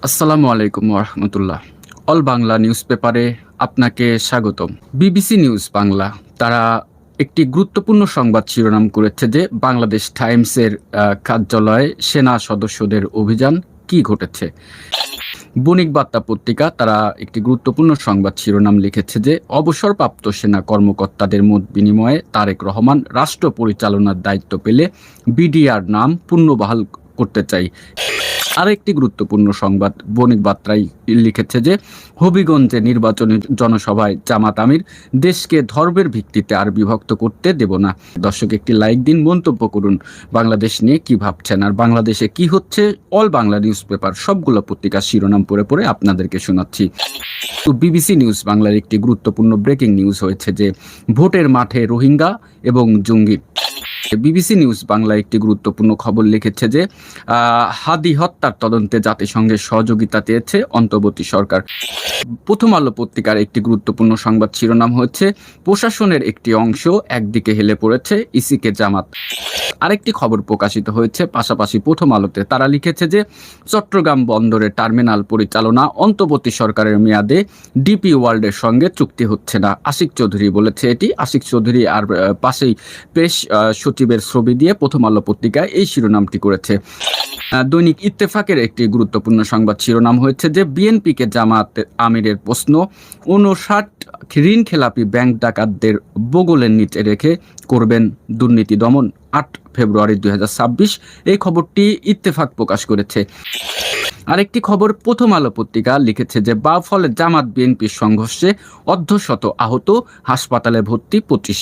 আসসালামু আলাইকুম রাহমাতুল্লাহ। অল বাংলা নিউজ পেপারে আপনাকে স্বাগতম। বিবিসি নিউজ বাংলা তারা একটি গুরুত্বপূর্ণ সংবাদ শিরোনাম করেছে যে বাংলাদেশ টাইমসের কার্যালয়ে সেনা সদস্যদের অভিযান, কি ঘটেছে। বণিক বার্তা পত্রিকা তারা একটি গুরুত্বপূর্ণ সংবাদ শিরোনাম লিখেছে যে অবসরপ্রাপ্ত সেনা কর্মকর্তাদের মত বিনিময়ে তারেক রহমান রাষ্ট্র পরিচালনার দায়িত্ব পেলে বিডিআর নাম পুনর্বহাল করতে চাই। আরেকটি গুরুত্বপূর্ণ সংবাদ বণিক বার্তায় লিখেছে যে হবিগঞ্জে নির্বাচনী জনসভায় জামাত আমির, দেশকে ধর্মের ভিত্তিতে আর বিভক্ত করতে দেব না। দর্শক, একটি লাইক দিন, মন্তব্য করুন বাংলাদেশ নিয়ে কি ভাবছেন, আর বাংলাদেশে কি হচ্ছে। অল বাংলা নিউজ পেপার সবগুলো পত্রিকার শিরোনাম পড়ে পড়ে আপনাদেরকে শোনাচ্ছি। তো বিবিসি নিউজ বাংলার একটি গুরুত্বপূর্ণ ব্রেকিং নিউজ হয়েছে যে ভোটের মাঠে রোহিঙ্গা এবং জঙ্গি। বিবিসি নিউজ বাংলা একটি গুরুত্বপূর্ণ খবর লিখেছে যে হাদি হত্যার তদন্তে জাতিসংঘের সহযোগিতা চেয়েছে অন্তর্বর্তী সরকার। প্রথম আলো পত্রিকার একটি গুরুত্বপূর্ণ সংবাদ শিরোনাম হচ্ছে প্রশাসনের একটি অংশ একদিকে হেলে পড়েছে, ইসিকে জামাত। আরেকটি খবর প্রকাশিত হয়েছে পাশাপাশি প্রথম আলোতে, তারা লিখেছে যে চট্টগ্রাম বন্দরের টার্মিনাল পরিচালনা অন্তর্বর্তী সরকারের মেয়াদে ডিপি ওয়ার্ল্ডের সঙ্গে চুক্তি হচ্ছে না। আশিক চৌধুরী বলেছে এটি। আশিক চৌধুরী আর পাশেই প্রেস সচিবের ছবি দিয়ে প্রথম আলো পত্রিকায় এই শিরোনামটি করেছে। দৈনিক ইত্তেফাকের একটি গুরুত্বপূর্ণ সংবাদ শিরোনাম হয়েছে যে বিএনপিকে জামাত আমিরের প্রশ্ন, ৫৯ ঋণ খেলাপি ব্যাংক ডাকাতদের বগলের নিচে রেখে করবেন দুর্নীতি দমন। ৮ ফেব্রুয়ারি ২০২৬ এই খবরটি ইত্তেফাক প্রকাশ করেছে। আরেকটি খবর প্রথম আলো পত্রিকা লিখেছে যে বাউফলে জামাত বিএনপির সংঘর্ষে অর্ধশত আহত, হাসপাতালে ভর্তি ২৫।